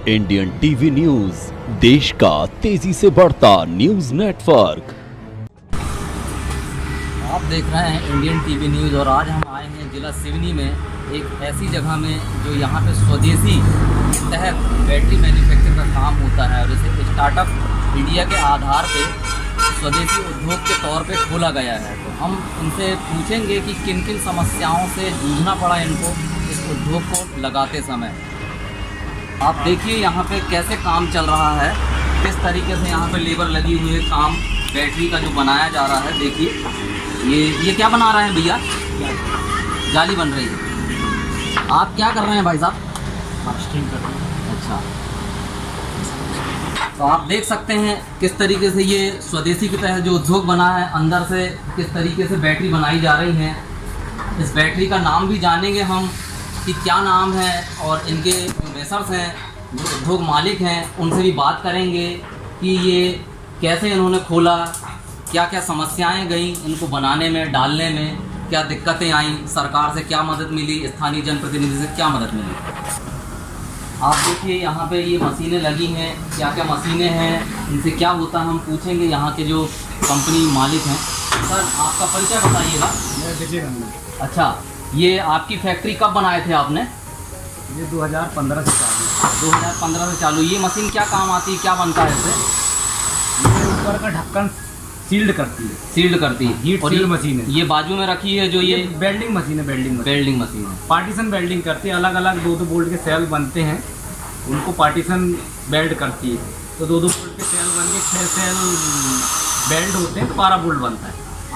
Indian TV news, देश का तेजी से बढ़ता न्यूज नेटवर्क। आप देख रहे हैं इंडियन टीवी न्यूज़ और आज हम आए हैं जिला सिवनी में एक ऐसी जगह में जो यहाँ पे स्वदेशी के तहत बैटरी मैन्युफैक्चर का काम होता है और इसे स्टार्टअप इंडिया के आधार पे स्वदेशी उद्योग के तौर पे खोला गया है। तो हम उनसे पूछेंगे कि किन किन समस्याओं से जूझना पड़ा इनको इस उद्योग को लगाते समय। आप देखिए यहाँ पे कैसे काम चल रहा है, किस तरीके से यहाँ पे लेबर लगी हुई है, काम बैटरी का जो बनाया जा रहा है। देखिए ये क्या बना रहे हैं भैया? जाली बन रही है। आप क्या कर रहे हैं भाई साहब? कास्टिंग कर रहे हैं। अच्छा, तो आप देख सकते हैं किस तरीके से ये स्वदेशी के तहत जो उद्योग बना है, अंदर से किस तरीके से बैटरी बनाई जा रही है। इस बैटरी का नाम भी जानेंगे हम कि क्या नाम है, और इनके मेसर्स हैं जो उद्योग मालिक हैं उनसे भी बात करेंगे कि ये कैसे इन्होंने खोला, क्या क्या समस्याएं गई इनको बनाने में, डालने में, क्या दिक्कतें आईं, सरकार से क्या मदद मिली, स्थानीय जनप्रतिनिधि से क्या मदद मिली। आप देखिए यहाँ पे ये मशीनें लगी हैं, क्या क्या मशीनें हैं, इनसे क्या होता है हम पूछेंगे यहाँ के जो कंपनी मालिक हैं। सर आपका परिचय बताइएगा। मैं विजय रंगन। अच्छा, ये आपकी फैक्ट्री कब बनाए थे आपने? ये 2015 से चालू 2015 से चालू। ये मशीन क्या काम आती है, क्या बनता है इससे? ये ऊपर का ढक्कन सील्ड करती है। सील्ड करती है। हीट और सील्ड मशीन है। ये बाजू में रखी है जो ये वेल्डिंग मशीन है। वेल्डिंग मशीन है। पार्टीशन वेल्डिंग करती है। अलग अलग 2-2 बोल्ट के सेल बनते हैं, उनको पार्टीशन वेल्ड करती है। तो 2-2 बोल्ट के सेल बन के 6 सेल वेल्ड होते हैं तो 12 बोल्ट बनता है।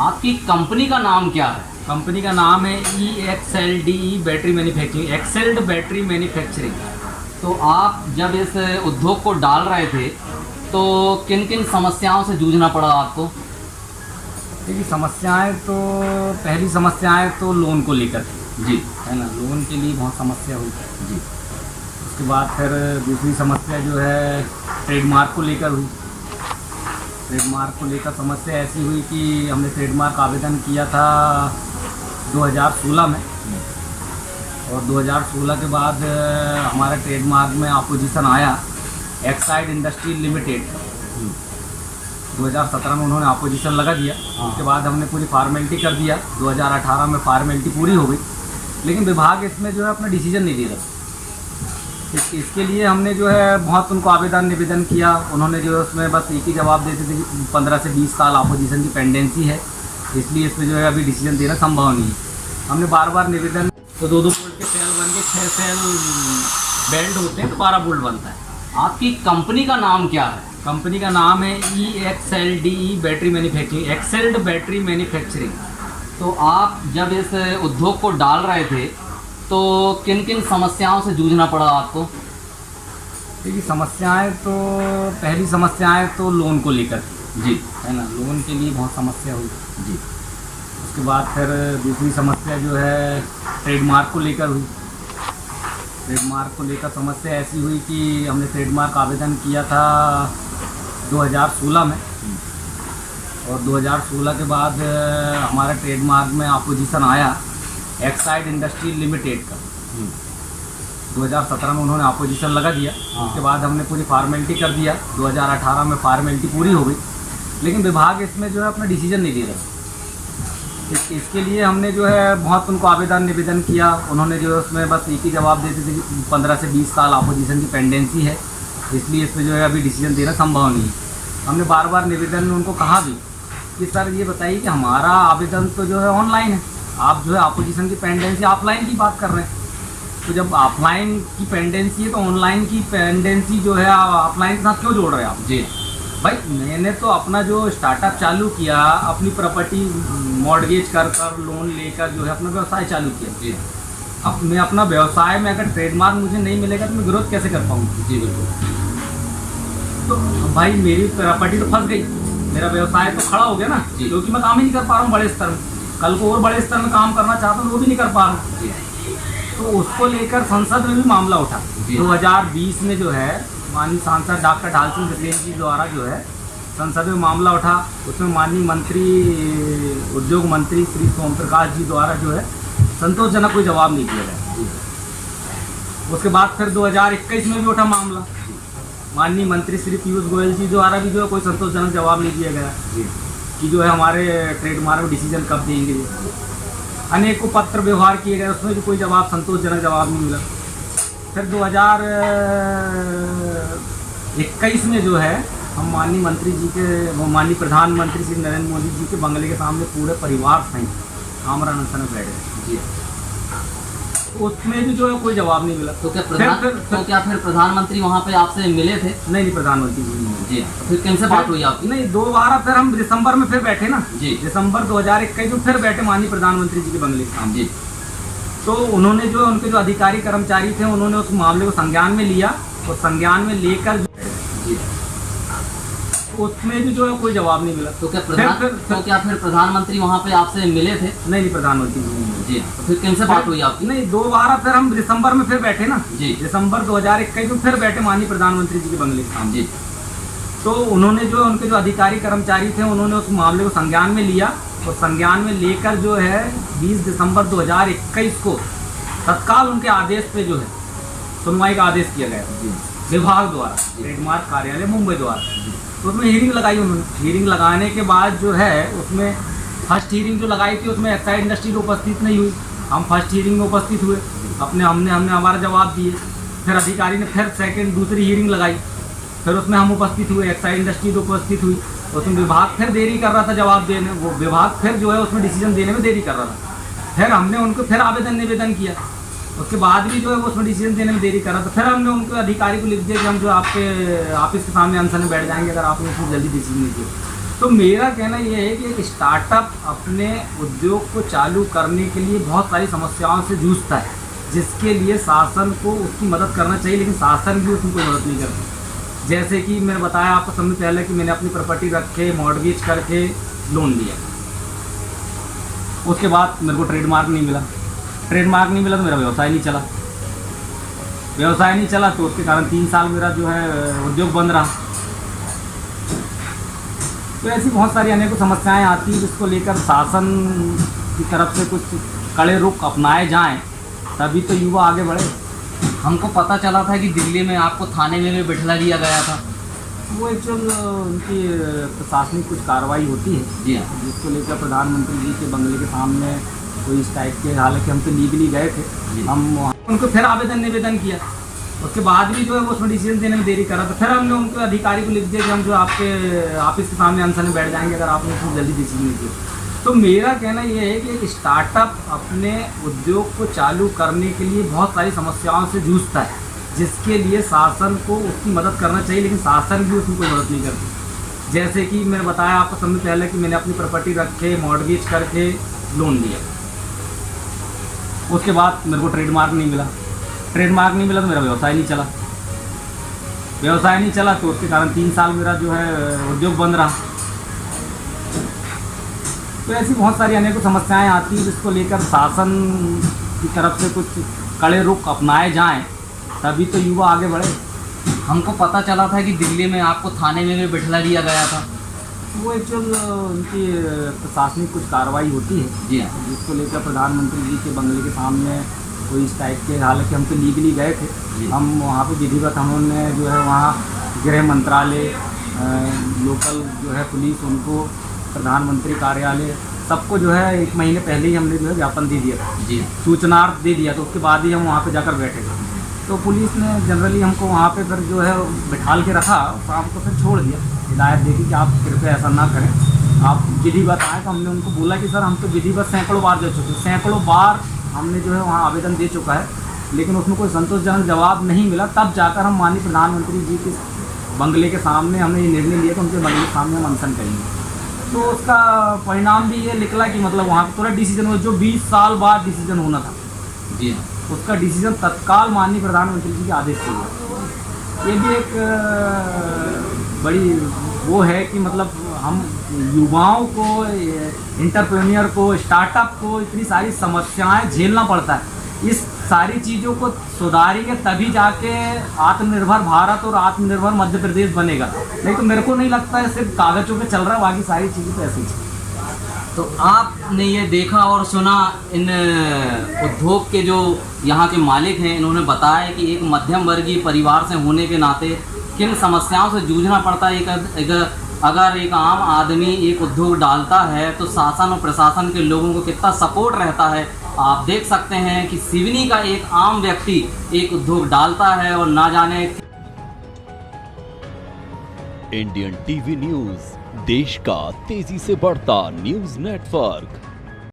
आपकी कंपनी का नाम क्या है? कंपनी का नाम है EXLDE battery manufacturing, excelled battery manufacturing. तो आप जब इस उद्योग को डाल रहे थे तो किन किन समस्याओं से जूझना पड़ा आपको? देखिए समस्याएं तो, पहली समस्याएं तो लोन को लेकर जी है ना, लोन के लिए बहुत समस्या हुई जी। उसके बाद फिर दूसरी समस्या जो है ट्रेडमार्क को लेकर हुई। ट्रेडमार्क को लेकर समस्या ऐसी हुई कि हमने ट्रेडमार्क आवेदन किया था 2016 में, और 2016 के बाद हमारा ट्रेडमार्क में अपोजिशन आया एक्साइड इंडस्ट्री लिमिटेड। 2017 में उन्होंने अपोजिशन लगा दिया। उसके बाद हमने पूरी फार्मेलिटी कर दिया। 2018 में फार्मेलिटी पूरी हो गई, लेकिन विभाग इसमें जो है अपना डिसीजन नहीं दे रहा। इसके लिए हमने जो है बहुत उनको आवेदन निवेदन किया। उन्होंने जो है उसमें बस एक ही जवाब देते थे कि 15 से 20 साल अपोजिशन की पेंडेंसी है, इसलिए इसमें जो है अभी डिसीजन देना संभव नहीं है। हमने बार बार निवेदन, तो 2-2 बोल्ट के सेल बन के 6 सेल वेल्ड होते हैं तो 12 बोल्ट बनता है। आपकी कंपनी का नाम क्या है? कंपनी का नाम है EXLDE battery manufacturing, excelled battery manufacturing. तो आप जब इस उद्योग को डाल रहे थे तो किन किन समस्याओं से जूझना पड़ा आपको? देखिए समस्याएं तो, पहली समस्याएं तो लोन को लेकर जी है ना, लोन के लिए बहुत समस्या हुई जी। उसके बाद फिर दूसरी समस्या जो है ट्रेडमार्क को लेकर हुई। ट्रेडमार्क को लेकर समस्या ऐसी हुई कि हमने ट्रेडमार्क आवेदन किया था 2016 में, और 2016 के बाद हमारा ट्रेडमार्क में अपोजिशन आया एक्साइड इंडस्ट्री लिमिटेड का। 2017 में उन्होंने अपोजिशन लगा दिया। उसके बाद हमने पूरी फार्मेलिटी कर दिया। 2018 में फार्मेलिटी पूरी हो गई, लेकिन विभाग इसमें जो है अपना डिसीजन नहीं दे रहा। इसके लिए हमने जो है बहुत उनको आवेदन निवेदन किया। उन्होंने जो है उसमें बस एक ही जवाब देते थे कि 15 से 20 साल अपोजिशन की पेंडेंसी है, इसलिए इसमें जो है अभी डिसीजन देना संभव नहीं है। हमने बार बार निवेदन में उनको कहा भी कि सर ये बताइए कि हमारा आवेदन तो जो है ऑनलाइन है, आप जो है अपोजिशन की पेंडेंसी ऑफलाइन की बात कर रहे हैं। तो जब ऑफलाइन की पेंडेंसी है तो ऑनलाइन की पेंडेंसी जो है ऑफलाइन के साथ क्यों जोड़ रहे हैं आप? जी भाई मैंने तो अपना जो स्टार्टअप चालू किया, अपनी प्रॉपर्टी मॉर्गेज कर लोन लेकर जो है अपना व्यवसाय चालू किया। जी। अब मैं अपना व्यवसाय में अगर ट्रेडमार्क मुझे नहीं मिलेगा तो मैं ग्रोथ कैसे कर पाऊँगा? जी बिल्कुल। तो भाई मेरी प्रॉपर्टी तो फंस गई, मेरा व्यवसाय तो खड़ा हो गया ना, क्योंकि मैं काम ही नहीं कर पा रहा हूँ बड़े स्तर में। कल को और बड़े स्तर में काम करना चाहता हूँ वो भी नहीं कर पा रहा हूँ। तो उसको लेकर संसद में भी मामला उठा। 2020 में जो है माननीय सांसद डॉक्टर ढाल सिंह बिसेन जी द्वारा जो है संसद में मामला उठा। उसमें माननीय मंत्री, उद्योग मंत्री श्री सोम प्रकाश जी द्वारा जो है संतोषजनक कोई जवाब नहीं दिया गया। उसके बाद फिर 2021 में भी उठा मामला, माननीय मंत्री श्री पीयूष गोयल जी द्वारा भी जो है कोई संतोषजनक जवाब नहीं दिया गया कि जो है हमारे ट्रेडमार्क में डिसीजन कब देंगे। अनेकों पत्र व्यवहार किए गए, उसमें भी कोई जवाब, संतोषजनक जवाब नहीं मिला। फिर 2021 में जो है हम माननीय मंत्री जी के, माननीय प्रधानमंत्री श्री नरेंद्र मोदी जी के बंगले के सामने पूरे परिवार सहित आमरण अनशन में बैठे जी। उसमें भी जो है कोई जवाब नहीं मिला। तो क्या फिर प्रधानमंत्री वहाँ पे आपसे मिले थे? नहीं, प्रधानमंत्री जी नहीं मिले। जी, फिर कैसे बात हुई आपकी? नहीं, दोबारा फिर हम दिसंबर में फिर बैठे ना जी, दिसंबर 2021 में फिर बैठे माननीय प्रधानमंत्री जी के बंगले के सामने जी। तो उन्होंने जो उनके जो अधिकारी कर्मचारी थे उन्होंने उस मामले को संज्ञान में लिया और संज्ञान में लेकर जी उसमें भी जो है कोई जवाब नहीं मिला। तो क्या फिर प्रधानमंत्री वहाँ पे आपसे मिले थे? नहीं, प्रधानमंत्री जी नहीं मिले। जी, तो फिर कैसे बात हुई आपकी? नहीं, दोबारा फिर हम दिसंबर में फिर बैठे ना जी, दिसंबर 2021 में फिर बैठे माननीय प्रधानमंत्री जी के बंगले के सामने जी। तो उन्होंने जो उनके जो अधिकारी कर्मचारी थे उन्होंने उस मामले को संज्ञान में लिया और संज्ञान में लेकर जो है 20 दिसंबर 2021 को तत्काल उनके आदेश पे जो है सुनवाई का आदेश किया गया विभाग द्वारा, ट्रेडमार्क कार्यालय मुंबई द्वारा। तो उसमें हियरिंग लगाई उन्होंने। हियरिंग लगाने के बाद जो है उसमें फर्स्ट हियरिंग जो लगाई थी उसमें एक्साइड इंडस्ट्री उपस्थित नहीं हुई। हम फर्स्ट हियरिंग में उपस्थित हुए, हमने हमारा जवाब दिए। फिर अधिकारी ने फिर दूसरी हियरिंग लगाई, फिर उसमें हम उपस्थित हुए, एक्साइड इंडस्ट्री उपस्थित हुई। उसमें विभाग फिर देरी कर रहा था जवाब देने, वो विभाग फिर जो है उसमें डिसीजन देने में देरी कर रहा था। फिर हमने उनको फिर निवेदन किया, उसके बाद भी जो है वो उसमें डिसीजन देने में देरी कर रहा था। फिर हमने उनको अधिकारी को लिख दिया कि हम जो आपके ऑफिस के सामने अनशन में बैठ जाएंगे अगर आपने उसमें जल्दी डिसीजन नहीं दिया। तो मेरा कहना ये है कि एक स्टार्टअप अपने उद्योग को चालू करने के लिए बहुत सारी समस्याओं से जूझता है, जिसके लिए शासन को उसकी मदद करना चाहिए, लेकिन शासन भी उसमें कोई मदद नहीं करता। जैसे कि मैंने बताया आपको समय पहले कि मैंने अपनी प्रॉपर्टी रख के मॉर्गेज करके लोन लिया, उसके बाद मेरे को ट्रेडमार्क नहीं मिला तो मेरा व्यवसाय नहीं चला, तो उसके कारण 3 साल मेरा जो है उद्योग बंद रहा। तो ऐसी बहुत सारी अनेकों समस्याएं आती हैं जिसको लेकर शासन की तरफ से कुछ कड़े रुख अपनाए जाएं, तभी तो युवा आगे बढ़े। हमको पता चला था कि दिल्ली में आपको थाने में भी बिठा दिया गया था। वो एक्चुअल उनकी प्रशासनिक कुछ कार्रवाई होती है जी, जिसको लेकर प्रधानमंत्री जी के बंगले के सामने कोई इस टाइप के, हालांकि हम तो लीगली गए थे, हम उनको फिर निवेदन किया, उसके बाद भी जो है वो उसमें डिसीजन देने में देरी कर रहा था। फिर हमने उनको अधिकारी को लिख दिया कि हम जो आपके ऑफिस के सामने अनशन में बैठ जाएंगे अगर आपने उसमें जल्दी डिसीजन नहीं दिया। तो मेरा कहना ये है कि एक स्टार्टअप अपने उद्योग को चालू करने के लिए बहुत सारी समस्याओं से जूझता है, जिसके लिए शासन को उसकी मदद करना चाहिए, लेकिन शासन भी उसमें कोई मदद नहीं करती। जैसे कि मैंने बताया आपको समय पहले कि मैंने अपनी प्रॉपर्टी रख के मॉर्गेज करके लोन लिया, उसके बाद मेरे को ट्रेडमार्क नहीं मिला तो मेरा व्यवसाय नहीं चला, तो उसके कारण 3 साल मेरा जो है उद्योग बंद रहा। तो ऐसी बहुत सारी अनेकों समस्याएं आती हैं जिसको लेकर शासन की तरफ से कुछ कड़े रुख अपनाए जाएं, तभी तो युवा आगे बढ़े। हमको पता चला था कि दिल्ली में आपको थाने में भी बिठा दिया गया था। वो एक्चुअल उनकी प्रशासनिक कुछ कार्रवाई होती है जी, जिसको लेकर प्रधानमंत्री जी के बंगले के सामने कोई इस टाइप के, हालांकि हम तो लीगली गए थे, हम वहाँ पे विधिवत हमने जो है वहाँ गृह मंत्रालय, लोकल जो है पुलिस, उनको प्रधानमंत्री कार्यालय, सबको जो है 1 महीने पहले ही हमने जो है ज्ञापन दे दिया था जी, सूचनार्थ दे दिया, तो उसके बाद ही हम वहाँ पे जाकर बैठे थे। तो पुलिस ने जनरली हमको वहाँ पे फिर जो है बिठाल के रखा, तो हमको फिर छोड़ दिया, हिदायत दी कि आप कृपया ऐसा ना करें, आप विधिवत आए। तो हमने उनको बोला कि सर हम तो विधिवत सैकड़ों बार हमने जो है वहाँ आवेदन दे चुका है, लेकिन उसमें कोई संतोषजनक जवाब नहीं मिला। तब जाकर हम माननीय प्रधानमंत्री जी के बंगले के सामने हमने ये निर्णय लिया कि उनके बंगले के सामने हम अनशन करेंगे। तो उसका परिणाम भी ये निकला कि मतलब वहाँ पूरा डिसीजन हुआ, जो 20 साल बाद डिसीजन होना था जी, उसका डिसीजन तत्काल माननीय प्रधानमंत्री जी के आदेश से हुआ। ये भी एक बड़ी वो है कि मतलब हम युवाओं को, एंटरप्रेन्योर को, स्टार्टअप को इतनी सारी समस्याएं झेलना पड़ता है। इस सारी चीज़ों को सुधारेंगे तभी जाके आत्मनिर्भर भारत और आत्मनिर्भर मध्य प्रदेश बनेगा, नहीं तो मेरे को नहीं लगता है सिर्फ कागज़ों पे चल रहा है, बाकी सारी चीज़ें तो ऐसे ही। तो आपने ये देखा और सुना, इन उद्योग के जो यहाँ के मालिक हैं इन्होंने बताया कि एक मध्यम वर्गीय परिवार से होने के नाते किन समस्याओं से जूझना पड़ता है। अगर एक आम आदमी एक उद्योग डालता है तो शासन और प्रशासन के लोगों को कितना सपोर्ट रहता है। आप देख सकते हैं कि सिवनी का एक आम व्यक्ति एक उद्योग डालता है और ना जाने। इंडियन टीवी न्यूज, देश का तेजी से बढ़ता न्यूज नेटवर्क।